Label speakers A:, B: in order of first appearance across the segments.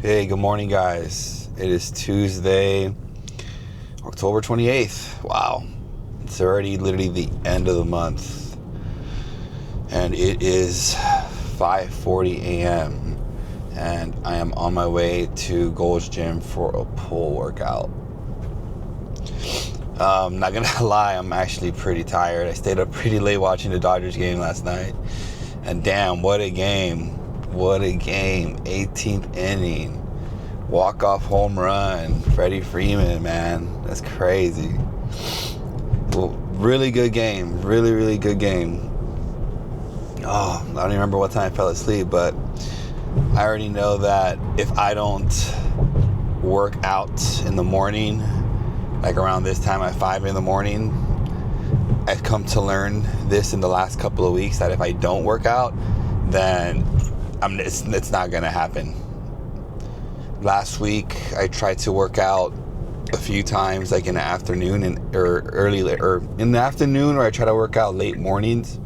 A: Hey, good morning, guys. It is Tuesday, October 28th. Wow. It's already literally the end of the month. And it is 5:40 a.m. And I am on my way to Gold's Gym for a pull workout. Not gonna lie, I'm actually pretty tired. I stayed up pretty late watching the Dodgers game last night. And damn, what a game. What a game. 18th inning. Walk-off home run. Freddie Freeman, man. That's crazy. Well, really good game. Really, really good game. Oh, I don't even remember what time I fell asleep, but I already know that if I don't work out in the morning, like around this time at 5 in the morning, I've come to learn this in the last couple of weeks, that if I don't work out, then it's not gonna happen. Last week I tried to work out a few times, like in the afternoon or in the afternoon, or I try to work out late mornings,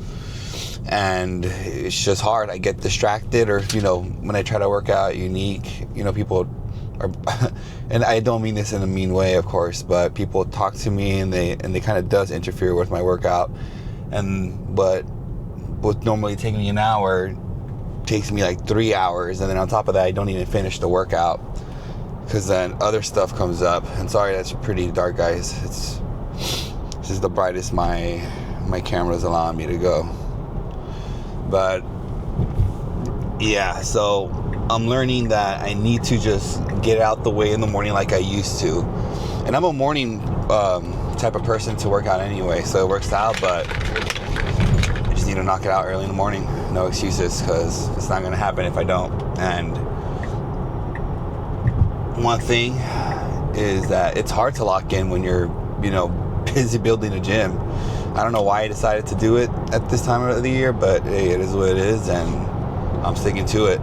A: and it's just hard. I get distracted, or when I try to work out unique, people are and I don't mean this in a mean way, of course, but people talk to me and they kind of does interfere with my workout, but what normally take me an hour takes me like 3 hours, and then on top of that I don't even finish the workout because then other stuff comes up. And sorry, that's pretty dark, guys. This is the brightest my camera's allowing me to go. But yeah, so I'm learning that I need to just get out the way in the morning like I used to. And I'm a morning type of person to work out anyway, so it works out, but I just need to knock it out early in the morning. No excuses, because it's not going to happen if I don't. And one thing is that it's hard to lock in when you're, busy building a gym. I don't know why I decided to do it at this time of the year, but hey, it is what it is, and I'm sticking to it.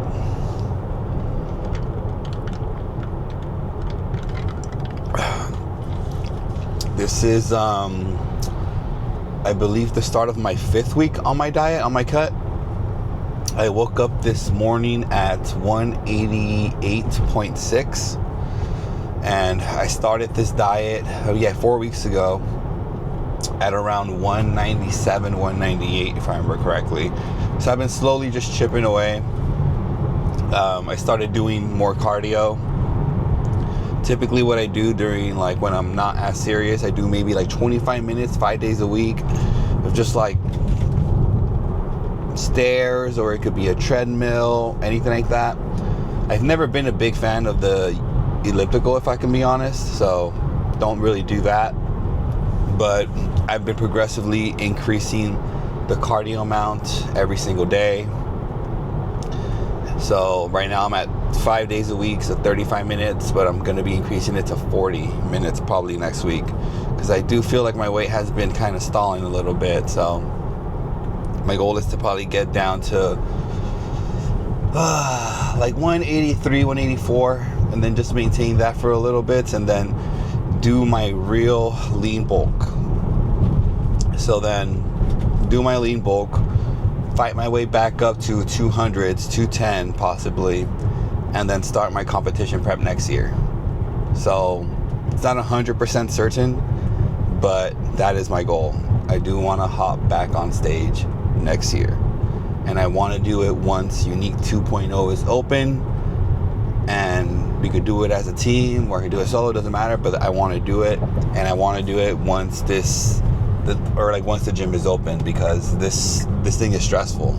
A: This is, I believe, the start of my 5th week on my diet, on my cut. I woke up this morning at 188.6, and I started this diet, 4 weeks ago, at around 197, 198, if I remember correctly. So I've been slowly just chipping away. I started doing more cardio. Typically what I do during, when I'm not as serious, I do maybe 25 minutes, 5 days a week of just stairs, or it could be a treadmill, anything like that. I've never been a big fan of the elliptical, if I can be honest, so don't really do that. But I've been progressively increasing the cardio amount every single day. So right now I'm at 5 days a week, so 35 minutes, but I'm going to be increasing it to 40 minutes probably next week, because I do feel like my weight has been kind of stalling a little bit. So my goal is to probably get down to 183, 184, and then just maintain that for a little bit, and then do my real lean bulk. So then do my lean bulk, fight my way back up to 200s, 210 possibly, and then start my competition prep next year. So it's not 100% certain, but that is my goal. I do want to hop back on stage next year, and I want to do it once Unique 2.0 is open, and we could do it as a team, or I could do it solo, doesn't matter, but I want to do it, and I want to do it once once the gym is open, because this thing is stressful,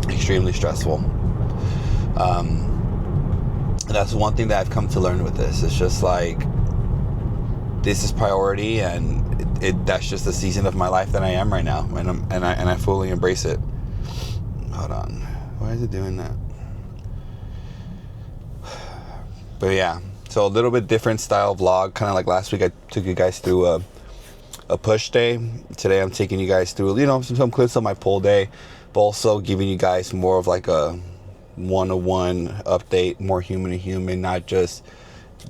A: extremely stressful. That's one thing that I've come to learn with this. It's just this is priority, and that's just the season of my life that I am right now, and I fully embrace it. Hold on, why is it doing that? But yeah, so a little bit different style vlog, kind of like last week. I took you guys through a push day. Today I'm taking you guys through some clips of my pull day, but also giving you guys more of a one-on-one update, more human to human, not just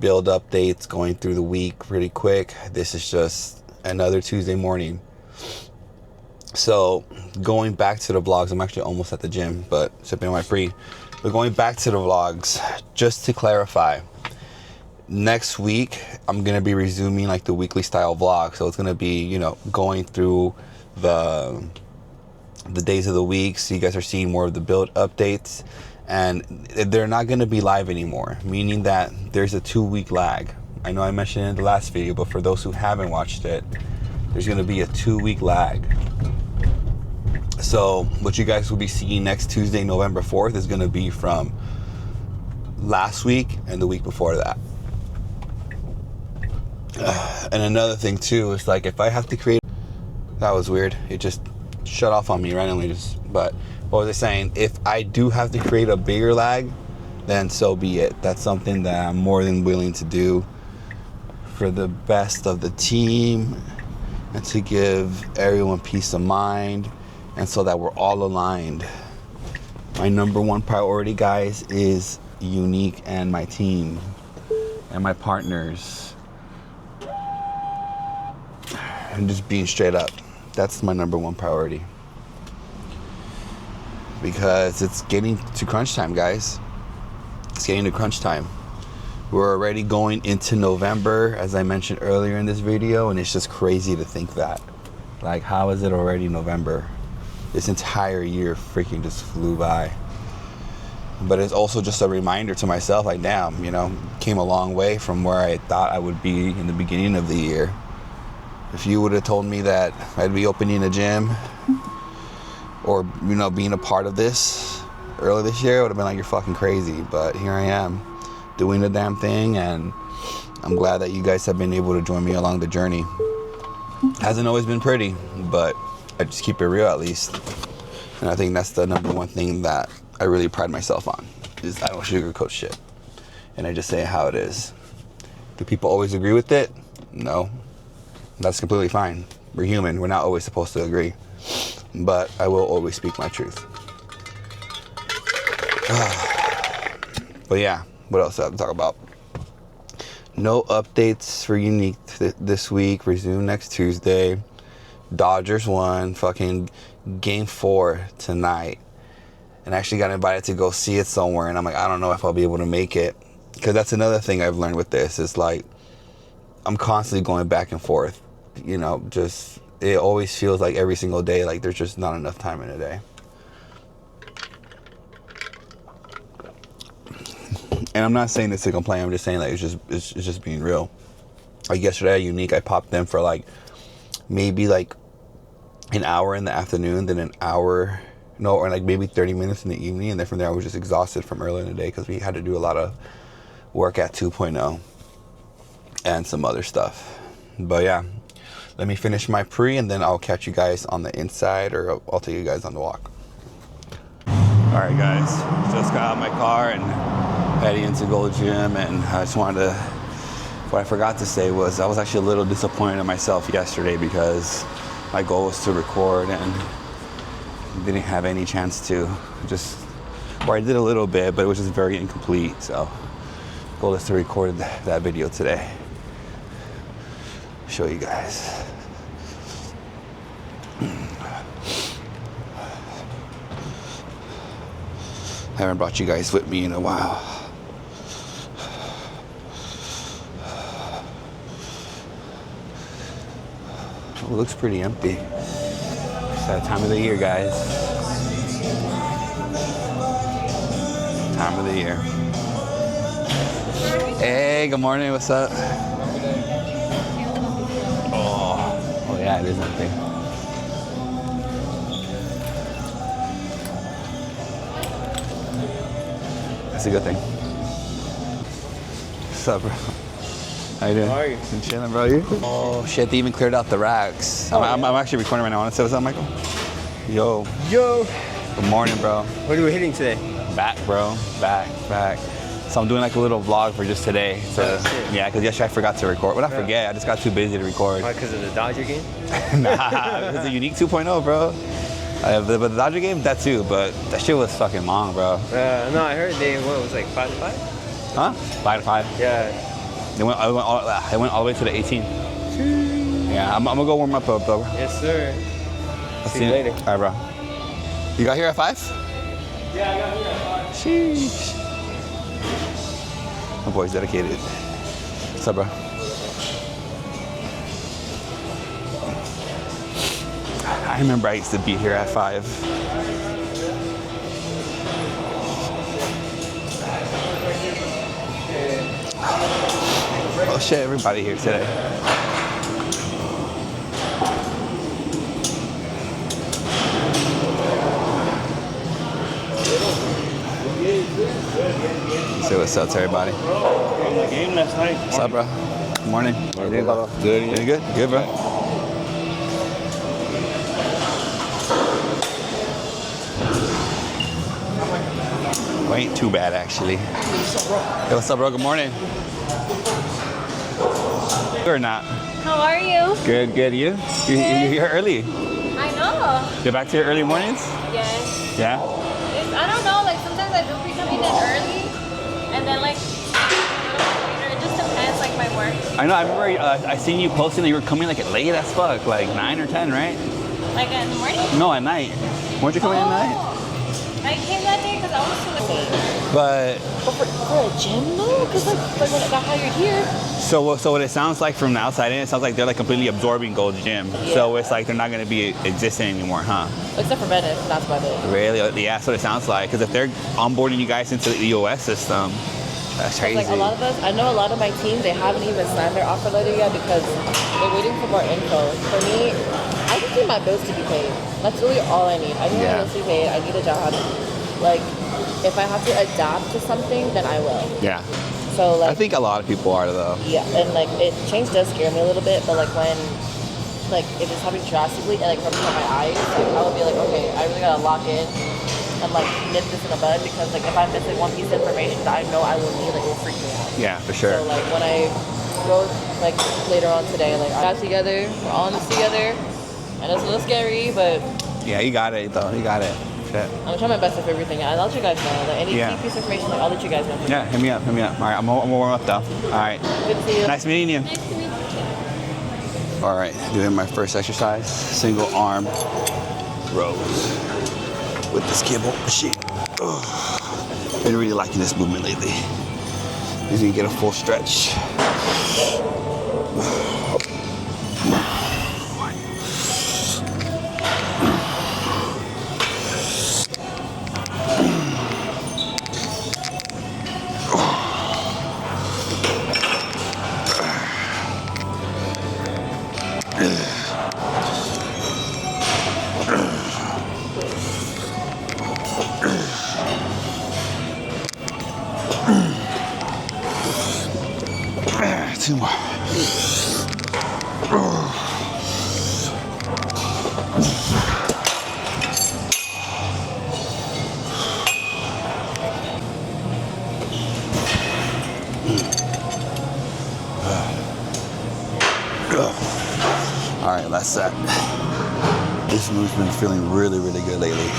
A: build updates going through the week pretty quick. This is just another Tuesday morning. So going back to the vlogs, I'm actually almost at the gym, but sipping on my pre. But going back to the vlogs, just to clarify, next week I'm gonna be resuming like the weekly style vlog. So it's gonna be, you know, going through the days of the week, so you guys are seeing more of the build updates, and they're not gonna be live anymore, meaning that there's a 2-week lag. I know I mentioned it in the last video, but for those who haven't watched it, there's gonna be a 2-week lag. So what you guys will be seeing next Tuesday, November 4th, is gonna be from last week and the week before that. And another thing too is, like, if I have to create, that was weird, it just shut off on me randomly. But what was I saying? If I do have to create a bigger lag, then so be it. That's something that I'm more than willing to do for the best of the team and to give everyone peace of mind, and so that we're all aligned. My number one priority, guys, is Unique and my team and my partners. And just being straight up, that's my number one priority, because it's getting to crunch time, guys. It's getting to crunch time. We're already going into November, as I mentioned earlier in this video, and it's just crazy to think that. Like, how is it already November? This entire year freaking just flew by. But it's also just a reminder to myself, like, damn, you know, came a long way from where I thought I would be in the beginning of the year. If you would have told me that I'd be opening a gym or, you know, being a part of this earlier this year, I would have been like, you're fucking crazy. But here I am doing the damn thing, and I'm glad that you guys have been able to join me along the journey. Hasn't always been pretty, but I just keep it real, at least. And I think that's the number one thing that I really pride myself on, is I don't sugarcoat shit, and I just say how it is. Do people always agree with it? No. That's completely fine. We're human. We're not always supposed to agree. But I will always speak my truth. But yeah, what else do I have to talk about? No updates for Unique this week. Resume next Tuesday. Dodgers won. Fucking game 4 tonight. And I actually got invited to go see it somewhere. And I'm like, I don't know if I'll be able to make it. Because that's another thing I've learned with this. It's like, I'm constantly going back and forth. You know, just, it always feels like every single day, like there's just not enough time in a day. And I'm not saying this to complain. I'm just saying, like, it's just being real. Like yesterday at Unique, I popped in for like maybe like an hour in the afternoon, then an hour, no, or like maybe 30 minutes in the evening. And then from there, I was just exhausted from earlier in the day because we had to do a lot of work at 2.0 and some other stuff. But yeah, let me finish my pre, and then I'll catch you guys on the inside, or I'll take you guys on the walk. All right, guys, just got out of my car and heading into Gold Gym, and I just wanted to, what I forgot to say was I was actually a little disappointed in myself yesterday because my goal was to record and didn't have any chance to. Or I did a little bit, but it was just very incomplete. So goal is to record that video today. Show you guys. I haven't brought you guys with me in a while. It looks pretty empty. It's that time of the year, guys. Time of the year. Hey, good morning. What's up? Oh yeah, it is empty. That's a good thing. What's up, bro? How you doing?
B: How are you?
A: I'm chilling, bro. You? Oh shit, they even cleared out the racks. I'm actually recording right now. Want to say what's up, Michael? Yo. Good morning, bro.
B: What are we hitting today?
A: Back, bro. Back. So I'm doing like a little vlog for just today. So, yeah, because yesterday I forgot to record. Well, I forget. I just got too busy to record.
B: Why, because of the Dodger game?
A: Nah, because the Unique 2.0, bro. But the Dodger game, that too. But that shit was fucking long, bro.
B: No, I heard what was like 5 to 5?
A: Huh? 5 to 5.
B: Yeah.
A: It went all the way to the 18. Yeah, I'm gonna go warm up, bro.
B: Yes, sir.
A: I'll
B: See you later.
A: All right, bro. You got here at 5?
B: Yeah, I got here at
A: Sheesh. My boy's dedicated. What's up, bro? I remember I used to be here at 5. Oh shit, everybody here today. Say what's up to everybody.
C: The game last night.
A: What's up, bro? Good morning.
C: How you doing, brother?
A: Good. You good? Good, bro. Well, ain't too bad, actually. Hey, what's up, bro? Good morning. Or not?
D: How are you?
A: Good, good. You here early?
D: I know.
A: Get back to your early mornings?
D: Yes.
A: Yeah?
D: I don't know, like sometimes I do be coming in early and then like a little bit later. It just depends, like my work.
A: I know. I remember I seen you posting that you were coming like at late as fuck, like 9 or 10, right?
D: Like in the morning?
A: No, at night. Weren't you coming at night?
D: I came that day because I was too late.
A: But
D: For a gym though? Because like when I got hired here.
A: so what it sounds like from the outside in, it sounds like they're like completely absorbing Gold's Gym.
D: Yeah.
A: So it's like they're not gonna be existing anymore, huh?
D: Except for Venice, that's about it.
A: Really? Yeah, that's what it sounds like. Because if they're onboarding you guys into the EOS system, that's crazy.
E: Like a lot of us, I know a lot of my team, they haven't even signed their offer letter yet because they're waiting for more info. For me, I just need my bills to be paid. That's really all I need. I need my bills to be paid. I need a job. Like, if I have to adapt to something, then I will.
A: Yeah.
E: So like,
A: I think a lot of people are though.
E: yeah, and like change does scare me a little bit, but like when like if it's happening drastically and like from my eyes, like I would be like, okay, I really gotta lock in and like nip this in the bud because like if I'm missing one piece of information that I know I will need, like it will freak me out.
A: Yeah, for sure.
E: So like when I go like later on today, like I got together, we're all in this together, and it's a little scary, but
A: Yeah, you got it though. You got it. Shit.
E: I'm trying my best with everything. I'll let you guys know. Like any key piece of information, like I'll let you guys know.
A: Yeah, hit me up. All right, I'm gonna warm up though. All right.
E: Good to see you.
A: Nice meeting you.
D: Nice to meet you.
A: All right, doing my first exercise, single arm rows with this cable machine. Ugh. Been really liking this movement lately. You can get a full stretch. Two more. All right, last set. This move's been feeling really, really good lately.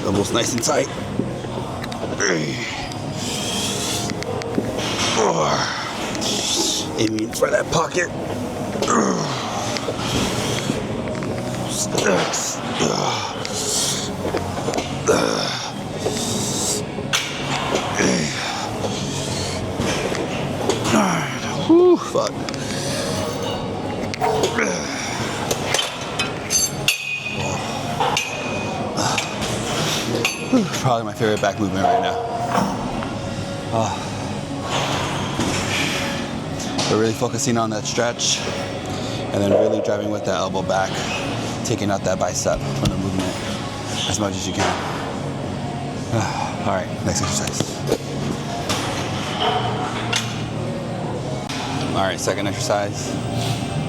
A: Elbows nice and tight. Aiming for that pocket. Whew, fuck. Probably my favorite back movement right now. We're really focusing on that stretch and then really driving with that elbow back, taking out that bicep from the movement as much as you can. All right, next exercise. All right, second exercise.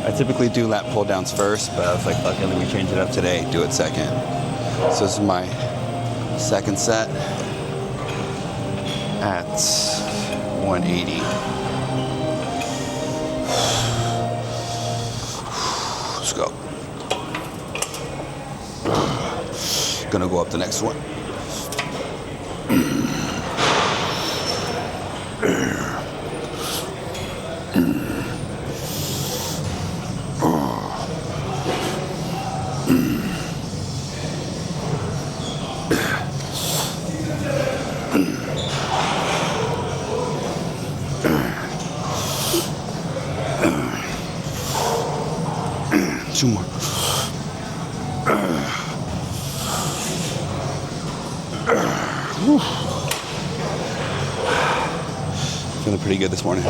A: I typically do lat pull downs first, but I was like, fuck it, let me change it up today, do it second. So this is my second set at 180. Let's go. Gonna go up the next one. Two more. Feeling pretty good this morning.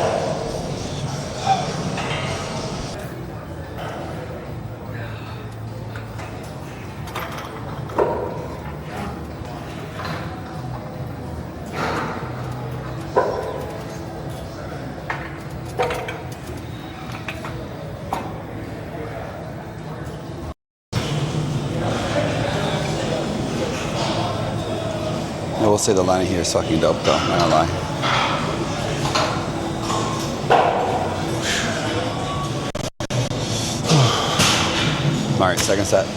A: I will say the line here is fucking dope though, not gonna lie. Alright, second set.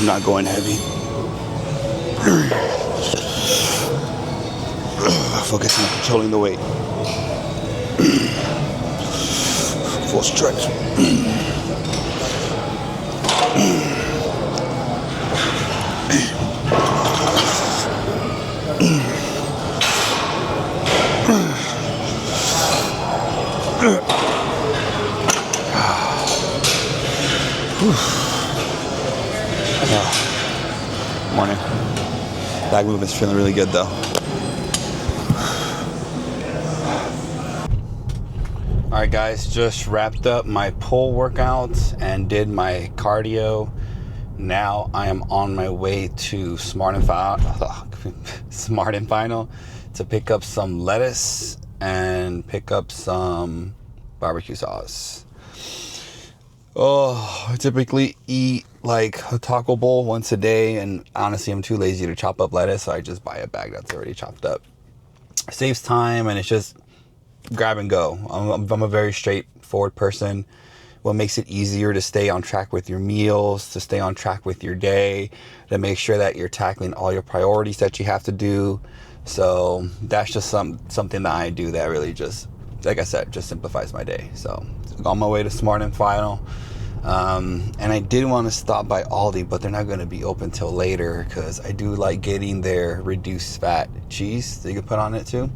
A: Not going heavy. Focusing on controlling the weight. Full stretch. Morning. Back movement's feeling really good though. Alright guys, just wrapped up my pull workouts and did my cardio. Now I am on my way to Smart and Final to pick up some lettuce and pick up some barbecue sauce. Oh, I typically eat like a taco bowl once a day, and honestly I'm too lazy to chop up lettuce, so I just buy a bag that's already chopped up. It saves time and it's just grab and go. I'm a very straightforward person. What makes it easier to stay on track with your meals, to stay on track with your day, to make sure that you're tackling all your priorities that you have to do. So that's just something that I do that really just, like I said, just simplifies my day. So on my way to Smart and Final. And I did want to stop by Aldi, but they're not going to be open till later because I do like getting their reduced fat cheese that you can put on it too.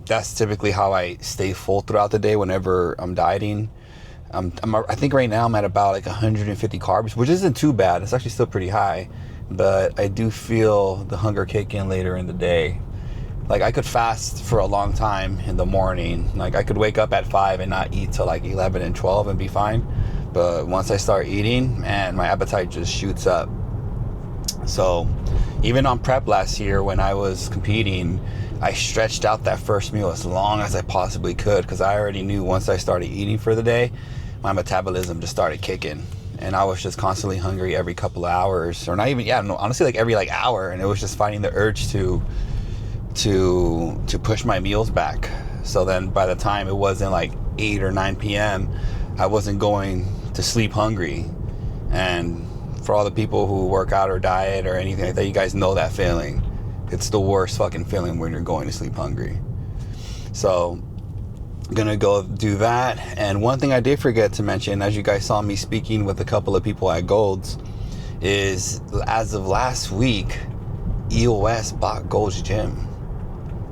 A: That's typically how I stay full throughout the day whenever I'm dieting. I think right now I'm at about like 150 carbs, which isn't too bad. It's actually still pretty high, but I do feel the hunger kick in later in the day. Like I could fast for a long time in the morning. Like I could wake up at 5 and not eat till like 11 and 12 and be fine. But once I start eating, man, my appetite just shoots up. So even on prep last year when I was competing, I stretched out that first meal as long as I possibly could because I already knew once I started eating for the day, my metabolism just started kicking. And I was just constantly hungry every couple of hours, or not even, honestly like every like hour. And it was just fighting the urge to push my meals back. So then by the time it wasn't like 8 or 9 p.m., I wasn't going to sleep hungry. And for all the people who work out or diet or anything like that, you guys know that feeling. It's the worst fucking feeling when you're going to sleep hungry. So I'm gonna go do that. And one thing I did forget to mention, as you guys saw me speaking with a couple of people at Gold's, is as of last week, EOS bought Gold's Gym.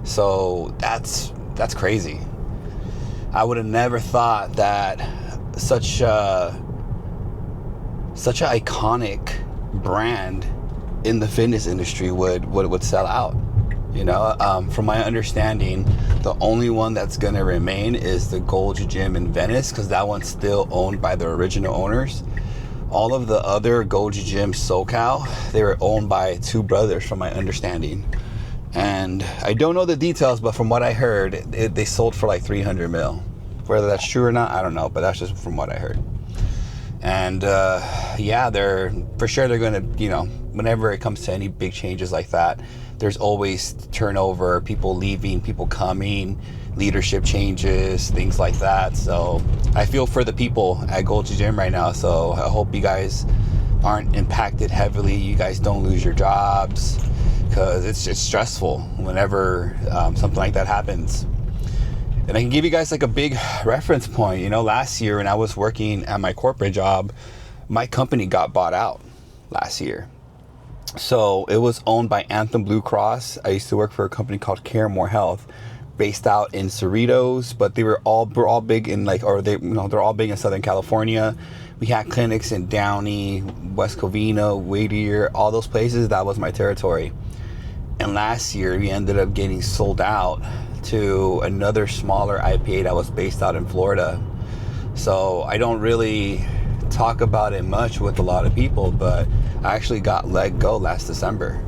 A: So that's crazy. I would have never thought that such an iconic brand in the fitness industry would sell out. You know, from my understanding, the only one that's gonna remain is the Gold's Gym in Venice, because that one's still owned by the original owners. All of the other Gold's Gym SoCal, they were owned by two brothers, from my understanding. And I don't know the details, but from what I heard, they sold for like 300 mil. Whether that's true or not, I don't know, but that's just from what I heard. And yeah, they're gonna, you know, whenever it comes to any big changes like that, there's always turnover, people leaving, people coming, leadership changes, things like that. So I feel for the people at Gold's Gym right now. So I hope you guys aren't impacted heavily. You guys don't lose your jobs, because it's just stressful whenever something like that happens. And I can give you guys like a big reference point. You know, last year when I was working at my corporate job, my company got bought out last year. So it was owned by Anthem Blue Cross. I used to work for a company called Care More Health, based out in Cerritos, but we're all big in like, or they're all big in Southern California. We had clinics in Downey, West Covina, Whittier, all those places. That was my territory. And last year we ended up getting sold out to another smaller IPA that was based out in Florida. So I don't really talk about it much with a lot of people, but I actually got let go last December.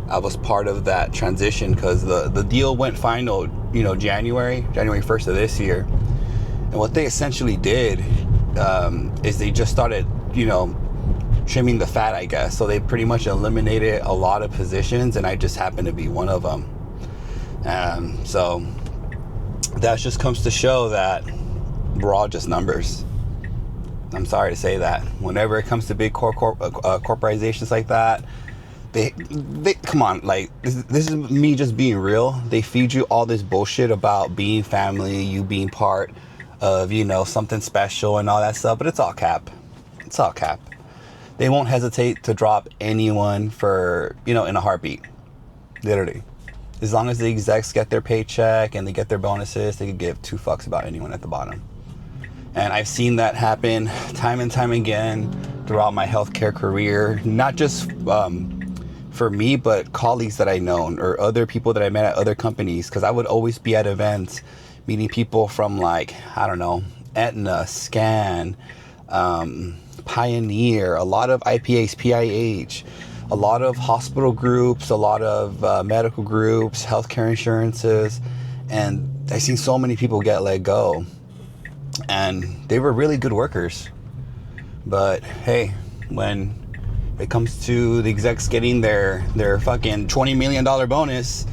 A: I was part of that transition because the deal went final, January 1st of this year. And what they essentially did is they just started, trimming the fat, I guess. So they pretty much eliminated a lot of positions, and I just happened to be one of them. So that just comes to show that we're all just numbers. I'm sorry to say that. Whenever it comes to big corporations like that, they come on, like this is me just being real. They feed you all this bullshit about being family, you being part of, something special and all that stuff, but it's all cap. It's all cap. They won't hesitate to drop anyone for, in a heartbeat. Literally. As long as the execs get their paycheck and they get their bonuses, they could give two fucks about anyone at the bottom. And I've seen that happen time and time again throughout my healthcare career, not just for me, but colleagues that I known or other people that I met at other companies, because I would always be at events meeting people from like, I don't know, Aetna, Scan, Pioneer, a lot of IPAs, PIH, a lot of hospital groups, a lot of medical groups, healthcare insurances, and I've seen so many people get let go. And they were really good workers. But hey, when it comes to the execs getting their fucking $20 million bonus,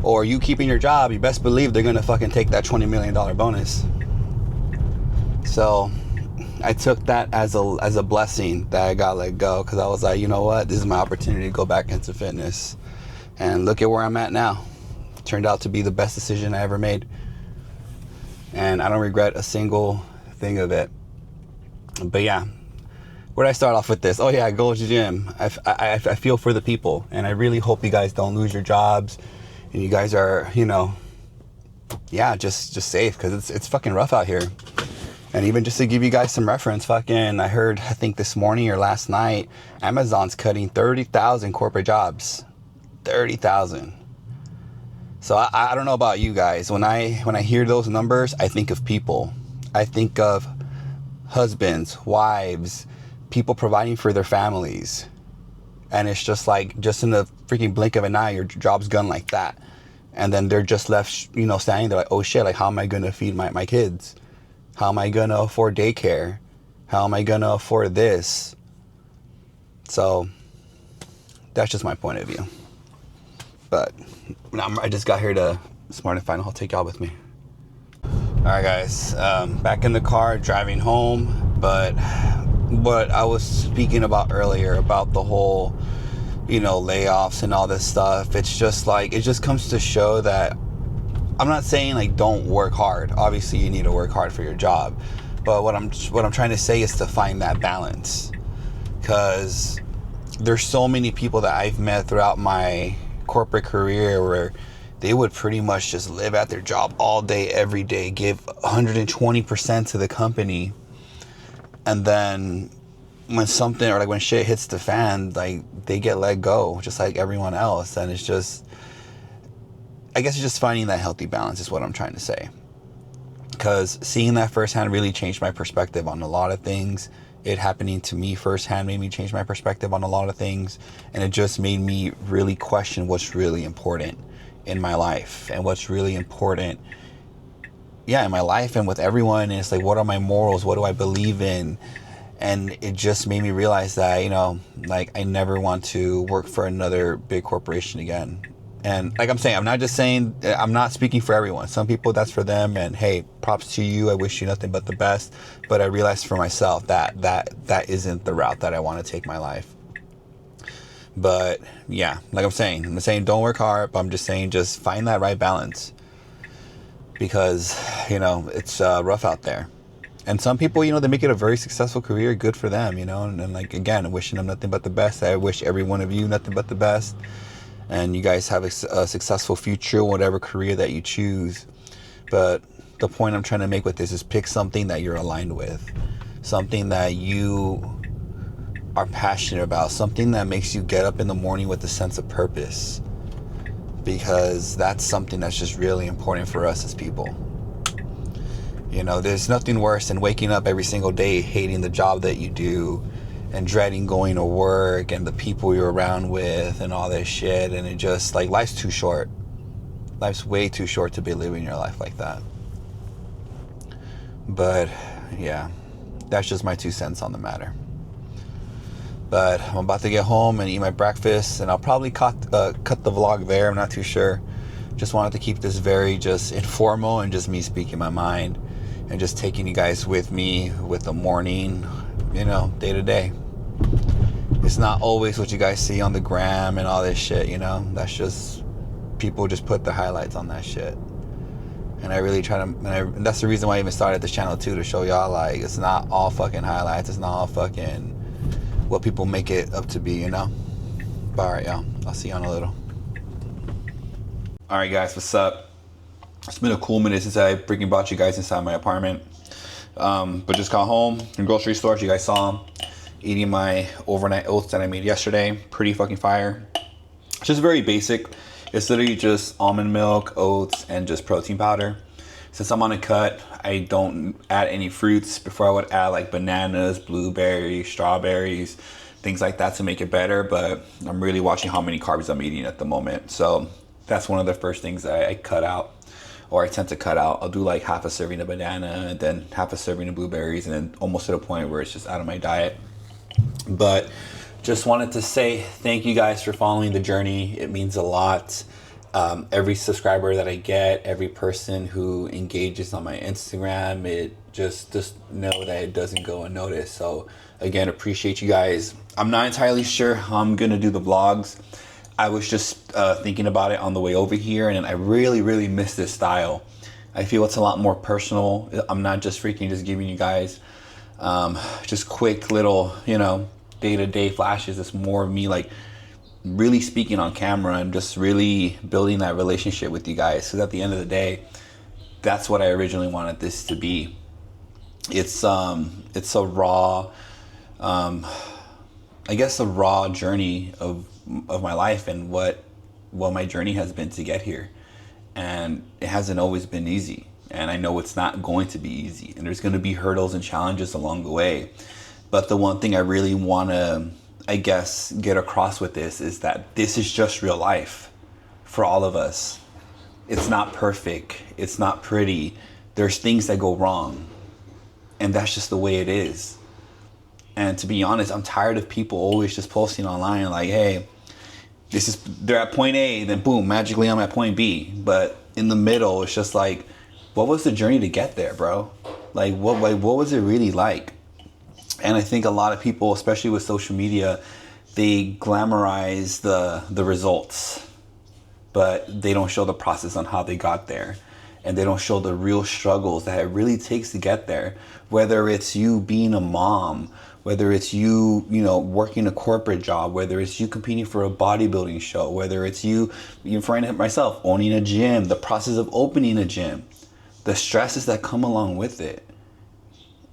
A: or you keeping your job, you best believe they're gonna fucking take that $20 million bonus. So I took that as a blessing that I got let go, because I was like, you know what, this is my opportunity to go back into fitness. And look at where I'm at now. It turned out to be the best decision I ever made. And I don't regret a single thing of it. But yeah, where did I start off with this? Oh yeah, Gold's Gym. I feel for the people, and I really hope you guys don't lose your jobs, and you guys are, just safe, because it's fucking rough out here. And even just to give you guys some reference, I think this morning or last night, Amazon's cutting 30,000 corporate jobs. 30,000. So I don't know about you guys. When I hear those numbers, I think of people. I think of husbands, wives, people providing for their families. And it's just like, just in the freaking blink of an eye, your job's gone like that. And then they're just left, standing there like, oh shit, like how am I going to feed my kids? How am I going to afford daycare? How am I going to afford this? So that's just my point of view. But I just got here to Smart and Final. I'll take y'all with me. All right, guys. Back in the car, driving home. But what I was speaking about earlier, about the whole, layoffs and all this stuff, it's just like, it just comes to show that I'm not saying like don't work hard. Obviously, you need to work hard for your job. But what I'm trying to say is to find that balance. Because there's so many people that I've met throughout my corporate career where they would pretty much just live at their job all day, every day, give 120% to the company, and then when something, or like when shit hits the fan, like they get let go just like everyone else. And it's just, I guess it's just finding that healthy balance is what I'm trying to say, because seeing that firsthand really changed my perspective on a lot of things. It happening to me firsthand made me change my perspective on a lot of things, and it just made me really question what's really important in my life, and what's really important, in my life and with everyone. And it's like, what are my morals? What do I believe in? And it just made me realize that, I never want to work for another big corporation again. And like I'm saying, I'm not speaking for everyone. Some people, that's for them, and hey, props to you. I wish you nothing but the best. But I realized for myself that isn't the route that I want to take my life. But yeah, like I'm saying don't work hard, but I'm just saying just find that right balance, because it's rough out there. And some people, you know, they make it a very successful career. Good for them, you know. And like, again, wishing them nothing but the best. I wish every one of you nothing but the best. And you guys have a successful future, whatever career that you choose. But the point I'm trying to make with this is pick something that you're aligned with. Something that you are passionate about. Something that makes you get up in the morning with a sense of purpose. Because that's something that's just really important for us as people. You know, there's nothing worse than waking up every single day hating the job that you do and dreading going to work and the people you're around with and all this shit. And it just, like, life's too short. Life's way too short to be living your life like that. But, yeah, that's just my 2 cents on the matter. But I'm about to get home and eat my breakfast, and I'll probably cut the vlog there. I'm not too sure. Just wanted to keep this very just informal and just me speaking my mind and just taking you guys with me with the morning, you know, day to day. It's not always what you guys see on the gram and all this shit, you know. That's just, people just put the highlights on that shit. And I really try to, and that's the reason why I even started this channel too, to show y'all, like, it's not all fucking highlights. It's not all fucking what people make it up to be, you know. But alright, y'all, I'll see you in a little. Alright guys, what's up? It's been a cool minute since I freaking brought you guys inside my apartment. But just got home from grocery store. You guys saw them. Eating my overnight oats that I made yesterday. Pretty fucking fire. Just very basic. It's literally just almond milk, oats, and just protein powder. Since I'm on a cut, I don't add any fruits. Before I would add like bananas, blueberries, strawberries, things like that to make it better. But I'm really watching how many carbs I'm eating at the moment. So that's one of the first things I cut out, or I tend to cut out. I'll do like half a serving of banana and then half a serving of blueberries, and then almost to the point where it's just out of my diet. But just wanted to say thank you guys for following the journey. It means a lot. Every subscriber that I get, every person who engages on my Instagram, it just know that it doesn't go unnoticed. So again, appreciate you guys. I'm not entirely sure how I'm gonna do the vlogs. I was just thinking about it on the way over here, and I really miss this style. I feel it's a lot more personal. I'm not just freaking just giving you guys just quick little, you know, day-to-day flashes. It's more of me like really speaking on camera and just really building that relationship with you guys. So at the end of the day, that's what I originally wanted this to be. It's a raw, I guess a raw journey of my life and what my journey has been to get here. And it hasn't always been easy. And I know it's not going to be easy. And there's going to be hurdles and challenges along the way. But the one thing I really want to, I guess, get across with this is that this is just real life for all of us. It's not perfect. It's not pretty. There's things that go wrong. And that's just the way it is. And to be honest, I'm tired of people always just posting online like, hey, they're at point A, then boom, magically I'm at point B. But in the middle, it's just like, what was the journey to get there, bro? Like, what was it really like? And I think a lot of people, especially with social media, they glamorize the results, but they don't show the process on how they got there. And they don't show the real struggles that it really takes to get there. Whether it's you being a mom, whether it's you know, working a corporate job, whether it's you competing for a bodybuilding show, whether it's you for myself, owning a gym, the process of opening a gym, the stresses that come along with it.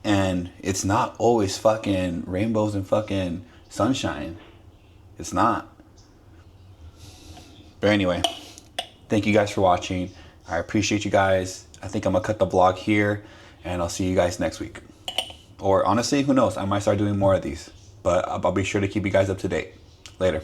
A: And it's not always fucking rainbows and fucking sunshine. It's not. But anyway, thank you guys for watching. I appreciate you guys. I think I'm gonna cut the vlog here, and I'll see you guys next week. Or honestly, who knows? I might start doing more of these, but I'll be sure to keep you guys up to date. Later.